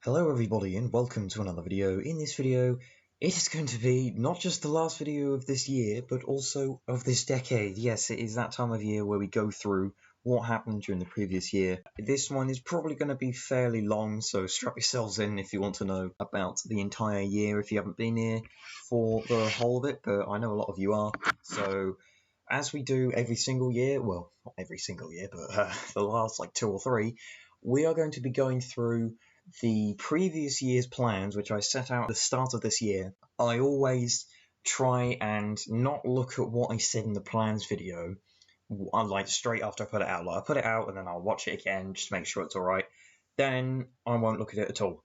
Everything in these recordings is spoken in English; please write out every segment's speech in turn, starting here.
Hello everybody and welcome to another video. In this video, it is going to be not just the last video of this year, but also of this decade. Yes, it is that time of year where we go through what happened during the previous year. This one is probably going to be fairly long, so strap yourselves in if you want to know about the entire year if you haven't been here for the whole of it, but I know a lot of you are. So, as we do every single year, well, not every single year, but the last like 2 or 3, we are going to be going through the previous year's plans, which I set out at the start of this year. I always try and not look at what I said in the plans video, like straight after I put it out. Like I put it out and then I'll watch it again just to make sure it's alright. Then I won't look at it at all.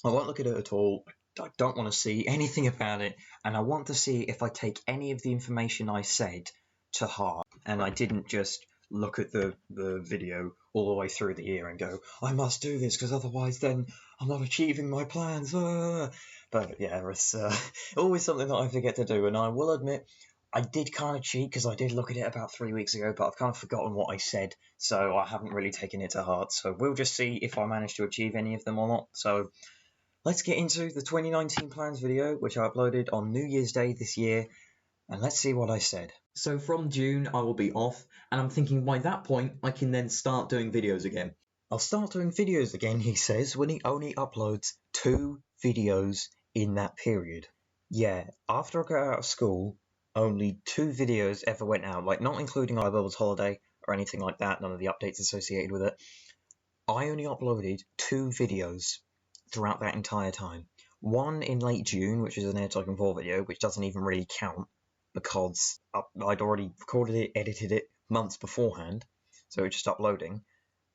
I won't look at it at all. I don't want to see anything about it, and I want to see if I take any of the information I said to heart, and I didn't just look at the video all the way through the year and go, I must do this because otherwise then I'm not achieving my plans. But yeah, it's always something that I forget to do, and I will admit I did kind of cheat because I did look at it about 3 weeks ago, but I've kind of forgotten what I said, so I haven't really taken it to heart. So we'll just see if I manage to achieve any of them or not. So let's get into the 2019 plans video, which I uploaded on New Year's Day this year, and let's see what I said. So from June I will be off, and I'm thinking by that point I can then start doing videos again. I'll start doing videos again, he says, when he only uploads 2 videos in that period. Yeah, after I got out of school, only 2 videos ever went out, like not including Ibirdball's holiday or anything like that, none of the updates associated with it. I only uploaded 2 videos throughout that entire time. One in late June, which is an Air Tycoon 4 video, which doesn't even really count because I'd already recorded it, edited it months beforehand, so it was just uploading.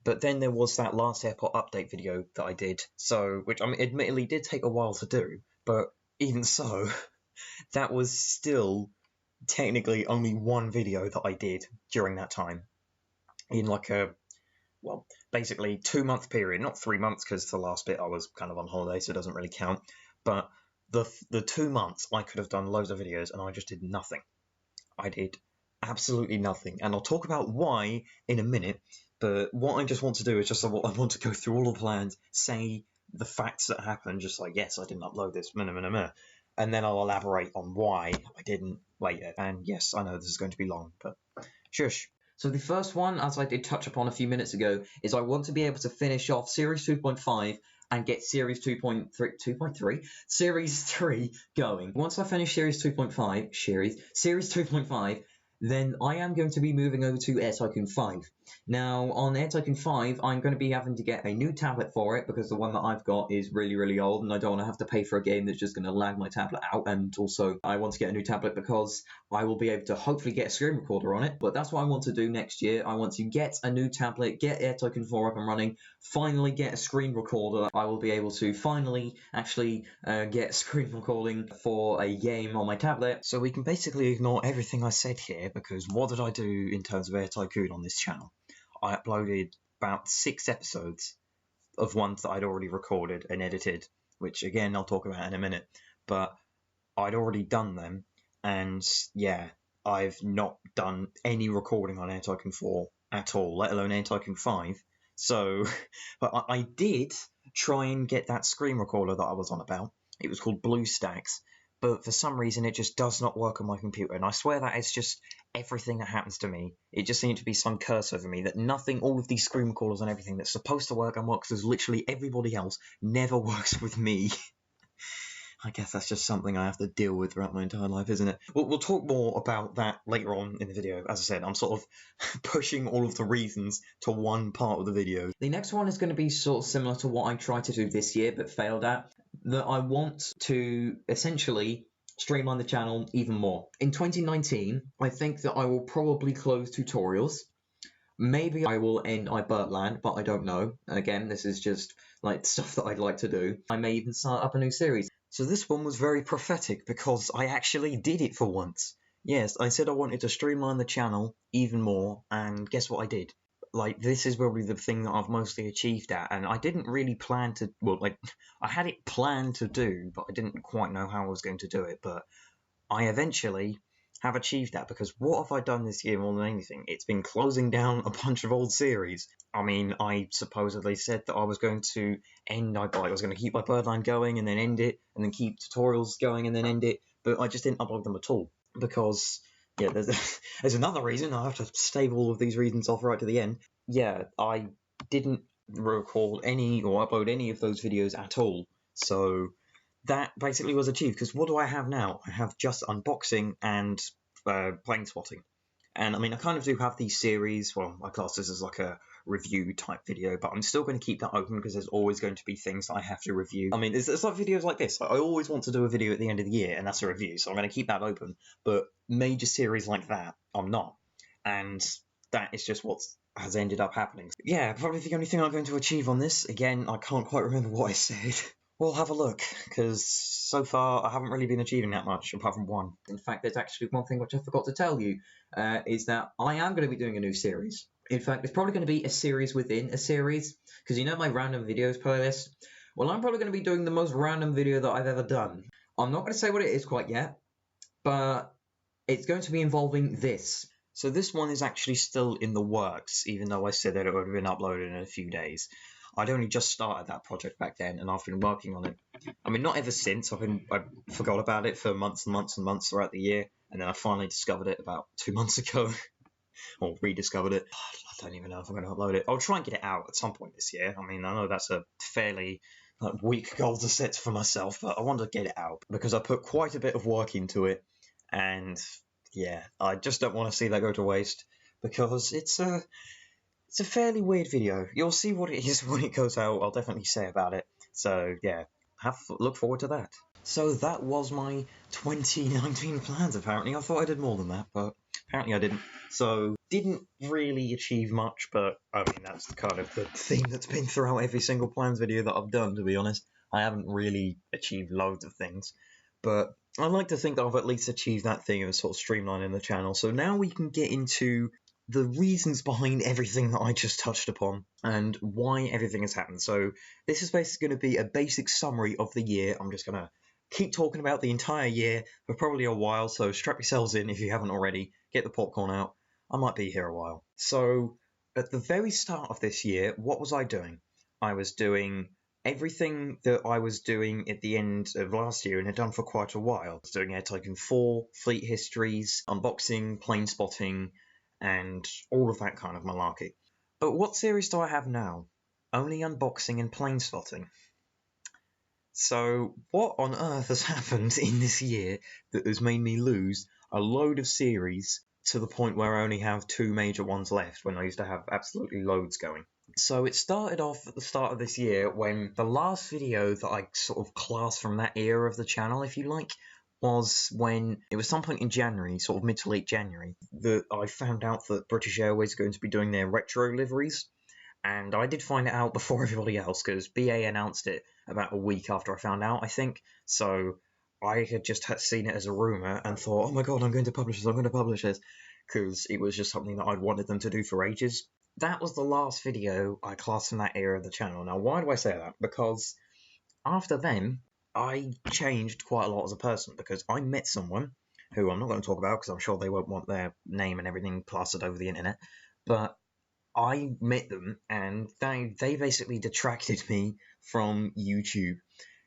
But then there was that last airport update video that I did, which admittedly did take a while to do, but even so, that was still technically only one video that I did during that time. In like a, well, basically 2-month period, not 3 months because the last bit I was kind of on holiday, so it doesn't really count, but the 2 months I could have done loads of videos and I just did nothing. I did absolutely nothing, and I'll talk about why in a minute, but what I just want to do is just I want to go through all the plans, say the facts that happened, just like, yes, I didn't upload this, and then I'll elaborate on why I didn't later. And yes, I know this is going to be long, but shush. So the first one, as I did touch upon a few minutes ago, is I want to be able to finish off Series 2.5 and get Series 2.3 going. Once I finish Series 2.5, then I am going to be moving over to Air Tycoon 5. Now, on Air Tycoon 5, I'm going to be having to get a new tablet for it because the one that I've got is really, really old, and I don't want to have to pay for a game that's just going to lag my tablet out. And also, I want to get a new tablet because I will be able to hopefully get a screen recorder on it. But that's what I want to do next year. I want to get a new tablet, get Air Tycoon 4 up and running, finally get a screen recorder. I will be able to finally actually get screen recording for a game on my tablet. So we can basically ignore everything I said here, because what did I do in terms of Air Tycoon on this channel? I uploaded about 6 episodes of ones that I'd already recorded and edited, which again I'll talk about in a minute, but I'd already done them, and yeah, I've not done any recording on Air Tycoon 4 at all, let alone Air Tycoon 5. So, but I did try and get that screen recorder that I was on about. It was called BlueStacks, but for some reason it just does not work on my computer, and I swear that it's just everything that happens to me. It just seems to be some curse over me that nothing, all of these screen recorders and everything that's supposed to work and works with literally everybody else never works with me. I guess that's just something I have to deal with throughout my entire life, isn't it? We'll talk more about that later on in the video. As I said, I'm sort of pushing all of the reasons to one part of the video. The next one is going to be sort of similar to what I tried to do this year but failed at. That I want to essentially streamline the channel even more. In 2019, I think that I will probably close tutorials. Maybe I will end Ibirdland, but I don't know. And again, this is just like stuff that I'd like to do. I may even start up a new series. So this one was very prophetic because I actually did it for once. Yes, I said I wanted to streamline the channel even more, and guess what I did? Like, this is probably the thing that I've mostly achieved at, and I didn't really plan to, well, like, I had it planned to do, but I didn't quite know how I was going to do it, but I eventually have achieved that, because what have I done this year more than anything? It's been closing down a bunch of old series. I mean, I supposedly said that I was going to I was going to keep my Birdline going and then end it, and then keep tutorials going and then end it, but I just didn't upload them at all, because, yeah, there's another reason. I have to stave all of these reasons off right to the end. Yeah, I didn't record any or upload any of those videos at all, so that basically was achieved, because what do I have now? I have just unboxing and plane spotting. And I mean, I kind of do have these series. Well, I class this as like a review type video, but I'm still going to keep that open because there's always going to be things that I have to review. I mean, it's like videos like this. Like, I always want to do a video at the end of the year, and that's a review, so I'm going to keep that open. But major series like that, I'm not. And that is just what has ended up happening. Yeah, probably the only thing I'm going to achieve on this, again, I can't quite remember what I said. We'll have a look, because so far I haven't really been achieving that much, apart from one. In fact, there's actually one thing which I forgot to tell you, is that I am going to be doing a new series. In fact, it's probably going to be a series within a series, because you know my random videos playlist? Well, I'm probably going to be doing the most random video that I've ever done. I'm not going to say what it is quite yet, but it's going to be involving this. So this one is actually still in the works, even though I said that it would have been uploaded in a few days. I'd only just started that project back then, and I've been working on it. I mean, not ever since. I forgot about it for months and months and months throughout the year, and then I finally discovered it about 2 months ago. Or rediscovered it. I don't even know if I'm going to upload it. I'll try and get it out at some point this year. I mean, I know that's a fairly weak goal to set for myself, but I want to get it out because I put quite a bit of work into it, and yeah, I just don't want to see that go to waste, because it's a fairly weird video. You'll see what it is when it goes out. I'll definitely say about it. So yeah, look forward to that. So that was my 2019 plans, apparently. I thought I did more than that, but apparently I didn't. So, didn't really achieve much, but I mean, that's kind of the theme that's been throughout every single plans video that I've done, to be honest. I haven't really achieved loads of things, but I like to think that I've at least achieved that thing of sort of streamlining the channel. So now we can get into the reasons behind everything that I just touched upon and why everything has happened. So this is basically going to be a basic summary of the year. I'm just going to keep talking about the entire year for probably a while, so strap yourselves in if you haven't already. Get the popcorn out. I might be here a while. So at the very start of this year, what was I doing? I was doing everything that I was doing at the end of last year and had done for quite a while. I was doing Air Tycoon 4, Fleet Histories, unboxing, plane spotting, and all of that kind of malarkey. But what series do I have now? Only unboxing and plane spotting. So what on earth has happened in this year that has made me lose a load of series to the point where I only have 2 major ones left, when I used to have absolutely loads going? So it started off at the start of this year when the last video that I sort of classed from that era of the channel, if you like, was when it was some point in January, sort of mid to late January, that I found out that British Airways are going to be doing their retro liveries. And I did find it out before everybody else, because BA announced it about a week after I found out, I think. So I had just seen it as a rumour and thought, oh my god, I'm going to publish this, I'm going to publish this, because it was just something that I'd wanted them to do for ages. That was the last video I classed from that era of the channel. Now, why do I say that? Because after then, I changed quite a lot as a person, because I met someone who I'm not going to talk about because I'm sure they won't want their name and everything plastered over the internet, but I met them and they basically detracted me from YouTube.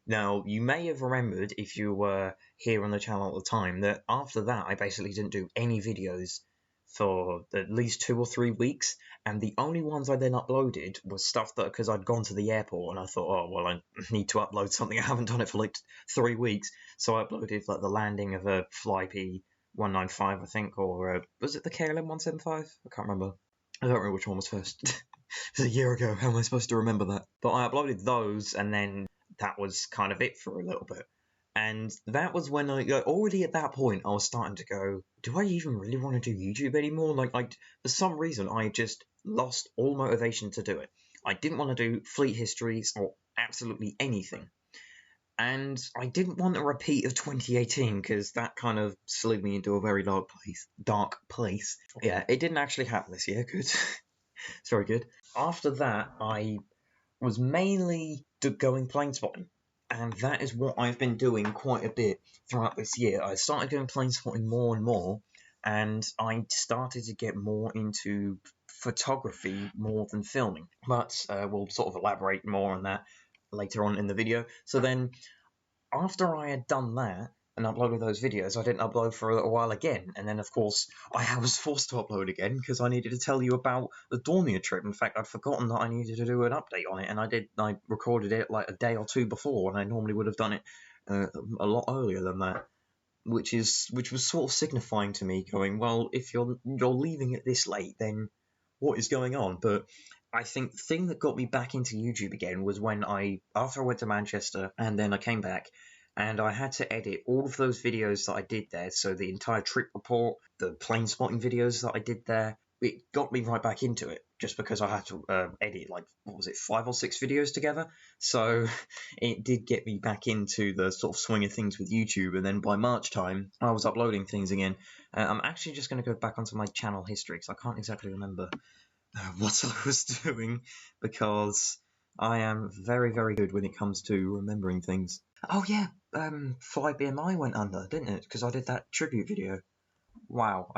Now, you may have remembered, if you were here on the channel at the time, that after that I basically didn't do any videos for at least 2 or 3 weeks, and the only ones I then uploaded was stuff that, because I'd gone to the airport and I thought, oh, well, I need to upload something. I haven't done it for like 3 weeks, so I uploaded like the landing of a Flypy 195, I think, or was it the KLM 175? I can't remember. I don't remember which one was first. It was a year ago. How am I supposed to remember that? But I uploaded those, and then that was kind of it for a little bit. And that was when already at that point, I was starting to go, do I even really want to do YouTube anymore? For some reason, I just lost all motivation to do it. I didn't want to do Fleet Histories or absolutely anything. And I didn't want a repeat of 2018, because that kind of slid me into a very dark place. Yeah, it didn't actually happen this year. Good. It's very good. After that, I was mainly going plane spotting. and that is what I've been doing quite a bit throughout this year. I started going plane spotting more and more, and I started to get more into photography more than filming. But we'll sort of elaborate more on that later on in the video. So then, after I had done that and uploaded those videos, I didn't upload for a little while again. And then, of course, I was forced to upload again because I needed to tell you about the Dornier trip. In fact, I'd forgotten that I needed to do an update on it, and I recorded it like a day or two before, and I normally would have done it a lot earlier than that. Which was sort of signifying to me, going, well, if you're leaving it this late, then what is going on? But I think the thing that got me back into YouTube again was when after I went to Manchester and then I came back and I had to edit all of those videos that I did there. So the entire trip report, the plane spotting videos that I did there, it got me right back into it just because I had to edit like, what was it, 5 or 6 videos together. So it did get me back into the sort of swing of things with YouTube. And then by March time, I was uploading things again. I'm actually just going to go back onto my channel history because I can't exactly remember what I was doing, because I am very, very good when it comes to remembering things. Oh yeah, Fly BMI went under, didn't it? Because I did that tribute video. Wow,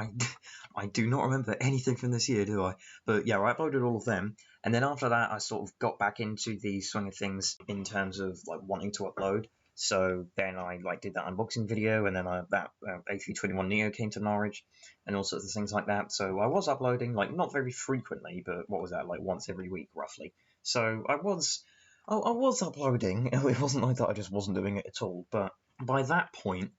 I do not remember anything from this year, do I? But yeah, I uploaded all of them, and then after that, I sort of got back into the swing of things in terms of like wanting to upload. So then I like did that unboxing video, and then that A321neo came to Norwich, and all sorts of things like that. So I was uploading, like not very frequently, but what was that, like once every week roughly. So I was uploading. It wasn't like that I just wasn't doing it at all. But by that point,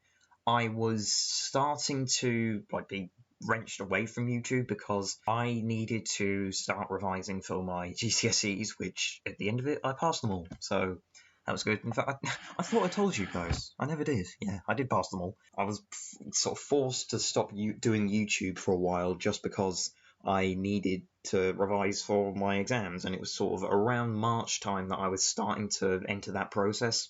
I was starting to like be wrenched away from YouTube because I needed to start revising for my GCSEs, which at the end of it I passed them all. So that was good. In fact, I thought I told you guys. I never did. Yeah, I did pass them all. I was sort of forced to stop doing YouTube for a while just because I needed to revise for my exams, and it was sort of around March time that I was starting to enter that process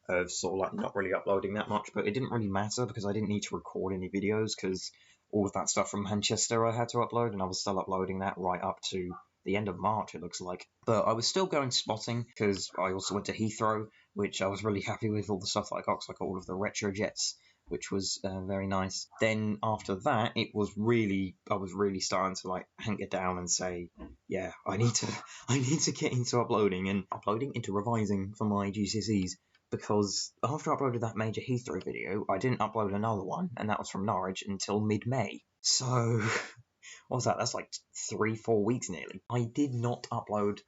of sort of like not really uploading that much, but it didn't really matter because I didn't need to record any videos because all of that stuff from Manchester I had to upload, and I was still uploading that right up to the end of March, it looks like. But I was still going spotting because I also went to Heathrow, which I was really happy with all the stuff that I got, because I got all of the retro jets, which was very nice. Then after that, I was really starting to like hanker down and say, yeah, I need to get into uploading into revising for my GCSEs. Because after I uploaded that major Heathrow video, I didn't upload another one, and that was from Norwich, until mid-May. So, what was that? That's like 3-4 weeks nearly. I did not upload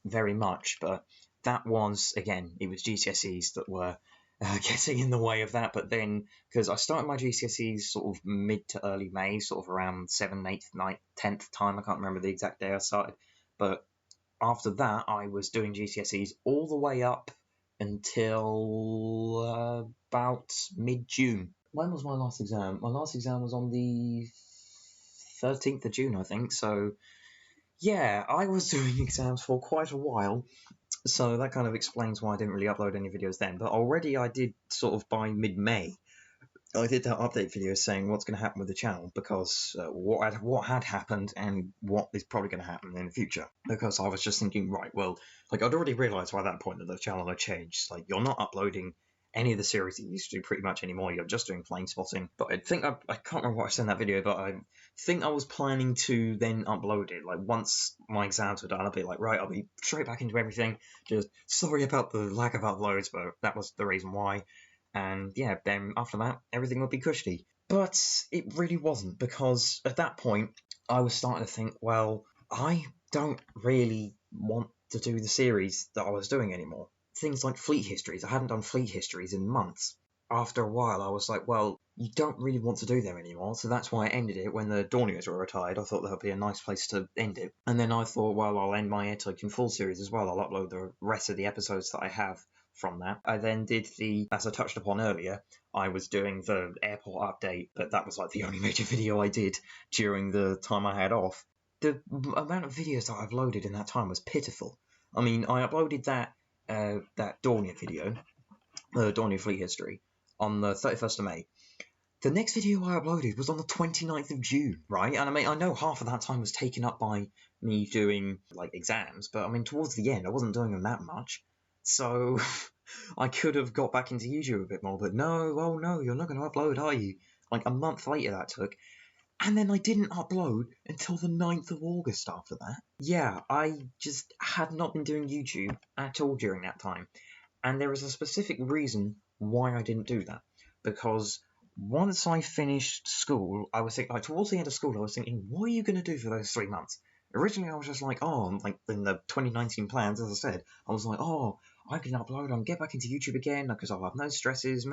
very much, but that was, again, it was GCSEs that were getting in the way of that. But then, because I started my GCSEs sort of mid to early May, sort of around 7th, 8th, 9th, 10th time, I can't remember the exact day I started, but after that, I was doing GCSEs all the way up until about mid-June. When was my last exam? My last exam was on the 13th of June, I think. So, yeah, I was doing exams for quite a while. So that kind of explains why I didn't really upload any videos then. But already I did sort of by mid-May. I did that update video saying what's going to happen with the channel, because what had happened and what is probably going to happen in the future. Because I was just thinking, right, well, like I'd already realised by that point that the channel had changed. Like, you're not uploading any of the series that you used to do pretty much anymore. You're just doing plane spotting. But I think I can't remember what I said in that video, but I think I was planning to then upload it. Like, once my exams were done, I'd be like, right, I'll be straight back into everything. Just sorry about the lack of uploads, but that was the reason why. And yeah, then after that, everything would be cushy. But it really wasn't, because at that point, I was starting to think, well, I don't really want to do the series that I was doing anymore. Things like fleet histories. I hadn't done fleet histories in months. After a while, I was like, well, you don't really want to do them anymore, so that's why I ended it when the Dorniers were retired. I thought that would be a nice place to end it. And then I thought, well, I'll end my Airtaken full series as well. I'll upload the rest of the episodes that I have from that. I then did as I touched upon earlier, I was doing the airport update, but that was like the only major video I did during the time I had off. The amount of videos that I've loaded in that time was pitiful. I mean, I uploaded that Dornier video, Dornier Fleet History, on the 31st of May. The next video I uploaded was on the 29th of June, right? And I mean, I know half of that time was taken up by me doing, like, exams, but I mean, towards the end, I wasn't doing them that much. So, I could have got back into YouTube a bit more, but no, oh no, you're not going to upload, are you? Like a month later that took. And then I didn't upload until the 9th of August after that. Yeah, I just had not been doing YouTube at all during that time. And there is a specific reason why I didn't do that. Because once I finished school, I was thinking, like, towards the end of school, I was thinking, what are you going to do for those 3 months? Originally, I was just like, oh, like in the 2019 plans, as I said, I was like, oh, I can upload and get back into YouTube again because I'll have no stresses,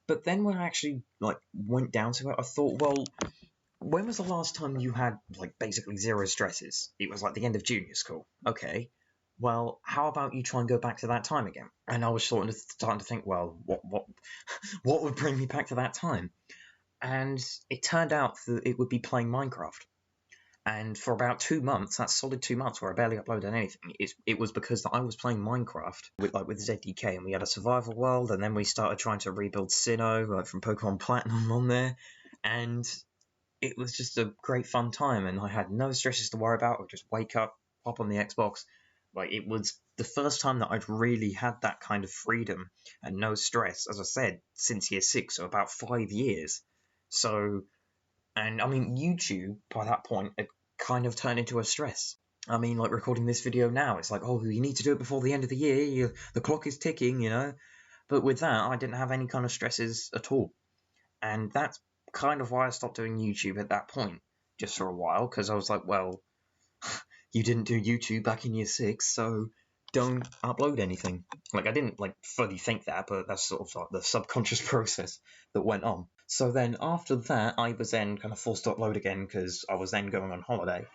But then when I actually like went down to it, I thought, well, when was the last time you had like basically zero stresses? It was like the end of junior school. Okay. Well, how about you try and go back to that time again? And I was starting to think, well, what would bring me back to that time? And it turned out that it would be playing Minecraft. And for about 2 months, that solid 2 months where I barely uploaded anything, it was because I was playing Minecraft with ZDK, and we had a survival world, and then we started trying to rebuild Sinnoh from Pokemon Platinum on there, and it was just a great fun time, and I had no stresses to worry about. I would just wake up, hop on the Xbox. Like, it was the first time that I'd really had that kind of freedom and no stress, as I said, since year 6, so about 5 years. So, and I mean, YouTube, by that point, had kind of turned into a stress. I mean, like recording this video now, it's like, oh, you need to do it before the end of the year, the clock is ticking, But with that, I didn't have any kind of stresses at all. And that's kind of why I stopped doing YouTube at that point, just for a while, because I was like, well, you didn't do YouTube back in year 6, so don't upload anything. Like, I didn't like fully think that, but that's sort of like the subconscious process that went on. So then after that, I was then kind of forced to upload again because I was then going on holiday.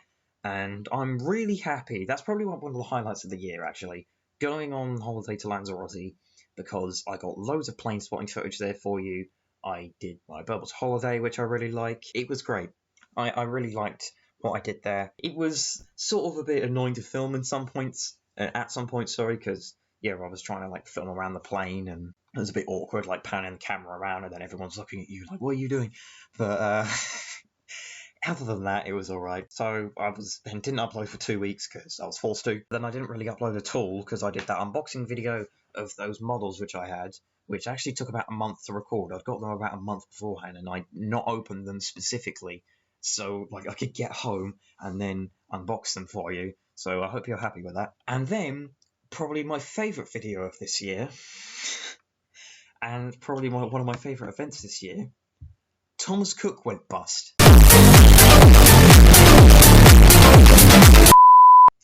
And I'm really happy. That's probably one of the highlights of the year, actually. Going on holiday to Lanzarote, because I got loads of plane spotting footage there for you. I did my Bubbles holiday, which I really like. It was great. I really liked what I did there. It was sort of a bit annoying to film at some points, because yeah, I was trying to like film around the plane, and it was a bit awkward, like panning the camera around, and then everyone's looking at you like, "What are you doing?" But other than that, it was all right. So I didn't upload for 2 weeks because I was forced to. Then I didn't really upload at all because I did that unboxing video of those models which I had, which actually took about a month to record. I'd got them about a month beforehand, and I'd not opened them specifically, so like I could get home and then unbox them for you. So I hope you're happy with that. And then probably my favourite video of this year, and probably one of my favourite events this year, Thomas Cook went bust.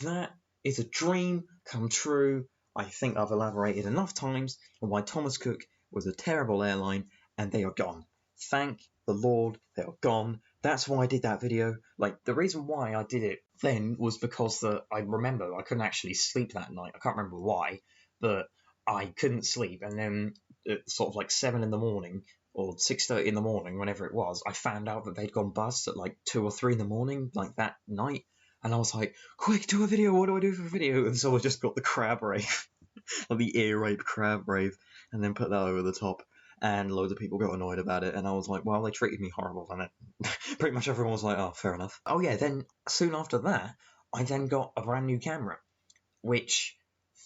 That is a dream come true. I think I've elaborated enough times on why Thomas Cook was a terrible airline, and they are gone. Thank the Lord, they are gone. That's why I did that video. Like, the reason why I did it then was because I remember I couldn't actually sleep that night. I can't remember why, but I couldn't sleep. And then at sort of like 7 in the morning, or 6:30 in the morning, whenever it was, I found out that they'd gone bust at like 2 or 3 in the morning, like that night. And I was like, quick, do a video, what do I do for a video? And so I just got the crab rave, or the ear rape crab rave, and then put that over the top. And loads of people got annoyed about it, and I was like, well, they treated me horrible, and pretty much everyone was like, oh, fair enough. Oh yeah, then soon after that, I then got a brand new camera, which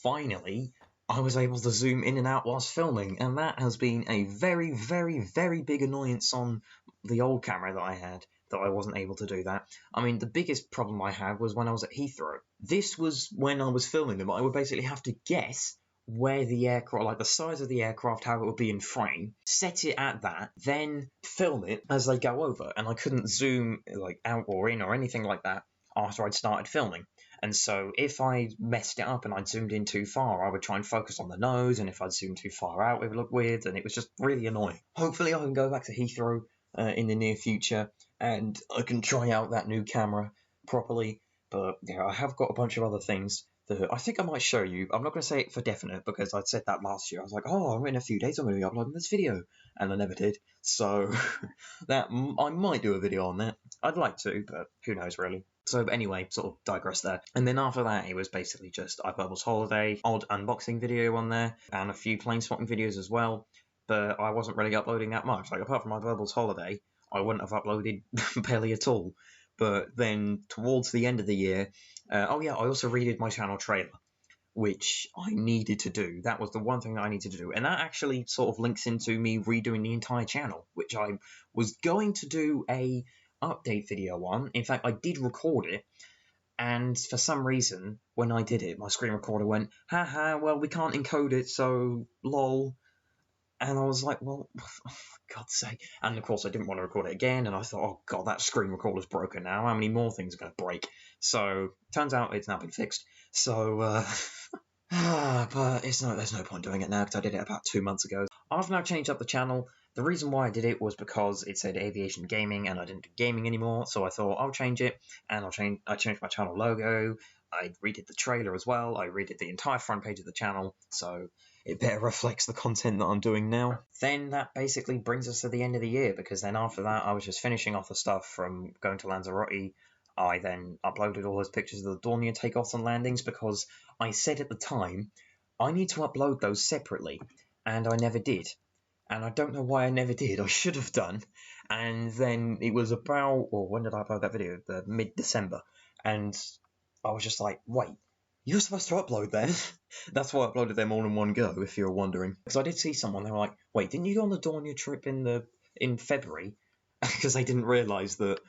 finally I was able to zoom in and out whilst filming, and that has been a very, very, very big annoyance on the old camera that I had, that I wasn't able to do that. I mean, the biggest problem I had was when I was at Heathrow. This was when I was filming them. I would basically have to guess where the aircraft, like the size of the aircraft, how it would be in frame, set it at that, then film it as they go over, and I couldn't zoom like out or in or anything like that after I'd started filming. And so if I messed it up and I'd zoomed in too far, I would try and focus on the nose, and if I'd zoomed too far out, it would look weird, and it was just really annoying. Hopefully I can go back to Heathrow in the near future, and I can try out that new camera properly. But yeah, I have got a bunch of other things that I think I might show you. I'm not going to say it for definite because I'd said that last year. I was like, oh, in a few days I'm going to be uploading this video, and I never did. So that I might do a video on that. I'd like to, but who knows really. So anyway, sort of digress there. And then after that, it was basically just iBubbles holiday, odd unboxing video on there, and a few plane spotting videos as well. But I wasn't really uploading that much. Like, apart from my iBubbles holiday, I wouldn't have uploaded barely at all. But then towards the end of the year, oh yeah, I also redid my channel trailer, which I needed to do. That was the one thing that I needed to do. And that actually sort of links into me redoing the entire channel, which I was going to do a update video on. In fact, I did record it. And for some reason, when I did it, my screen recorder went, haha, well, we can't encode it, so lol. And I was like, well, for God's sake. And of course, I didn't want to record it again. And I thought, oh God, that screen recorder's broken now. How many more things are going to break? So, turns out it's now been fixed. So, but there's no point doing it now because I did it about 2 months ago. I've now changed up the channel. The reason why I did it was because it said aviation gaming and I didn't do gaming anymore. So I thought I'll change it, and I changed my channel logo. I redid the trailer as well. I redid the entire front page of the channel. So it better reflects the content that I'm doing now. Then that basically brings us to the end of the year, because then after that I was just finishing off the stuff from going to Lanzarote. I then uploaded all those pictures of the Dornier takeoffs and landings because I said at the time I need to upload those separately, and I never did. And I don't know why I never did. I should have done. And then it was about, well, when did I upload that video? The mid-December. And I was just like, wait, you're supposed to upload them? That's why I uploaded them all in one go, if you're wondering. Because I did see someone, they were like, wait, didn't you go on the Dornier trip in February? Because they didn't realise that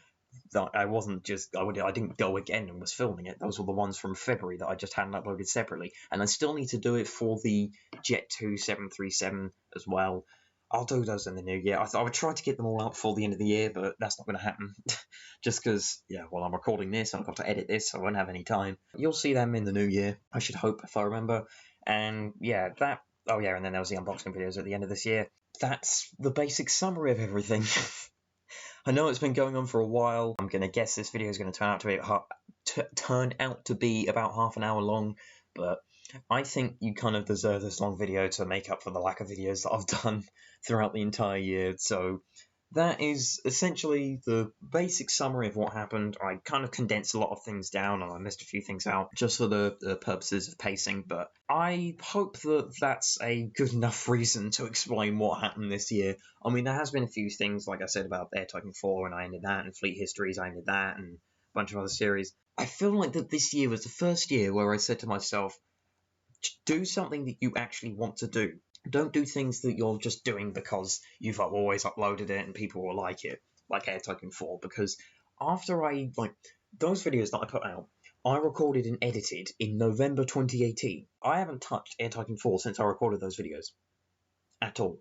I wasn't just, I didn't go again and was filming it. Those were the ones from February that I just hadn't uploaded separately. And I still need to do it for the Jet 2 737 as well. I'll do those in the new year. I would try to get them all out before the end of the year, but that's not going to happen. Just because, yeah, well, I'm recording this and I've got to edit this, so I won't have any time. You'll see them in the new year, I should hope, if I remember. And yeah, oh yeah, and then there was the unboxing videos at the end of this year. That's the basic summary of everything. I know it's been going on for a while. I'm going to guess this video is going to turn out to be about half an hour long, but I think you kind of deserve this long video to make up for the lack of videos that I've done throughout the entire year. So that is essentially the basic summary of what happened. I kind of condensed a lot of things down and I missed a few things out just for the purposes of pacing, but I hope that that's a good enough reason to explain what happened this year. I mean, there has been a few things, like I said, about Air Tycoon 4, and I ended that, and Fleet Histories, I ended that, and a bunch of other series. I feel like that this year was the first year where I said to myself, do something that you actually want to do. Don't do things that you're just doing because you've always uploaded it and people will like it, like Air Tycoon 4, because after those videos that I put out, I recorded and edited in November 2018. I haven't touched Air Tycoon 4 since I recorded those videos. At all.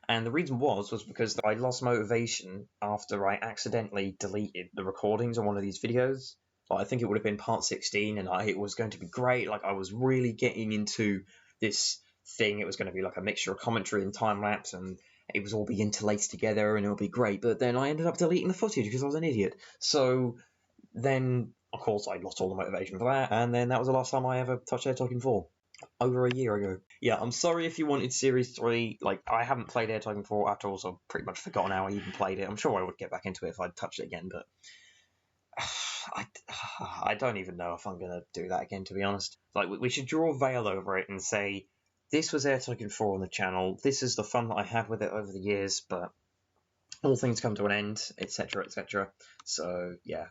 And the reason was because I lost motivation after I accidentally deleted the recordings on one of these videos. I think it would have been part 16, and it was going to be great. Like, I was really getting into this thing. It was going to be like a mixture of commentary and time-lapse, and it was all be interlaced together, and it would be great. But then I ended up deleting the footage because I was an idiot. So then, of course, I lost all the motivation for that, and then that was the last time I ever touched Air Tycoon 4. Over a year ago. Yeah, I'm sorry if you wanted Series 3. Like, I haven't played Air Tycoon 4 at all, so I've pretty much forgotten how I even played it. I'm sure I would get back into it if I'd touched it again, but I don't even know if I'm going to do that again, to be honest. Like, we should draw a veil over it and say, this was Air Tycoon 4 on the channel, this is the fun that I had with it over the years, but all things come to an end, etc, etc. So, yeah.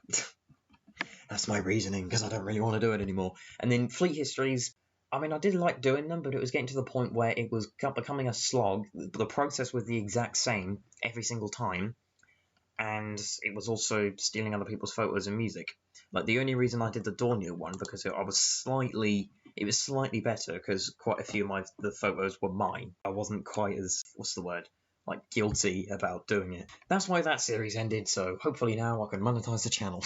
That's my reasoning, because I don't really want to do it anymore. And then Fleet Histories, I mean, I did like doing them, but it was getting to the point where it was becoming a slog. The process was the exact same every single time, and it was also stealing other people's photos and music. Like, the only reason I did the Dornier one, because it was slightly better, because quite a few of the photos were mine. I wasn't quite as, like, guilty about doing it. That's why that series ended, so hopefully now I can monetize the channel.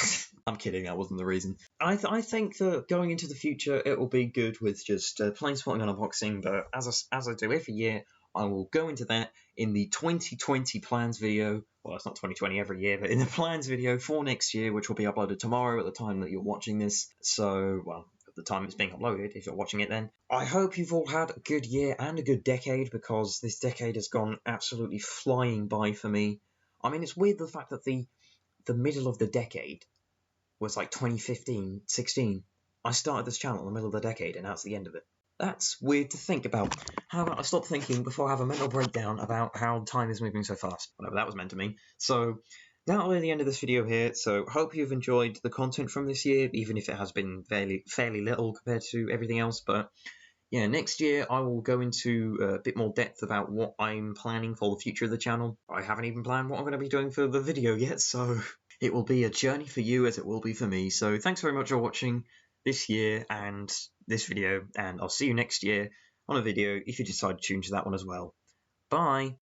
I'm kidding, that wasn't the reason. I think that going into the future, it will be good with just plain spotting and unboxing, but as I do every year, I will go into that in the 2020 plans video. Well, it's not 2020 every year, but in the plans video for next year, which will be uploaded tomorrow at the time that you're watching this. So, well, at the time it's being uploaded, if you're watching it then. I hope you've all had a good year and a good decade, because this decade has gone absolutely flying by for me. I mean, it's weird the fact that the middle of the decade was like 2015, 16. I started this channel in the middle of the decade, and now it's the end of it. That's weird to think about. How about I stop thinking before I have a mental breakdown about how time is moving so fast? Whatever that was meant to mean. So, that'll be the end of this video here. So hope you've enjoyed the content from this year, even if it has been fairly little compared to everything else. But yeah, next year I will go into a bit more depth about what I'm planning for the future of the channel. I haven't even planned what I'm going to be doing for the video yet, so it will be a journey for you as it will be for me. So thanks very much for watching this year and this video, and I'll see you next year on a video if you decide to tune to that one as well. Bye!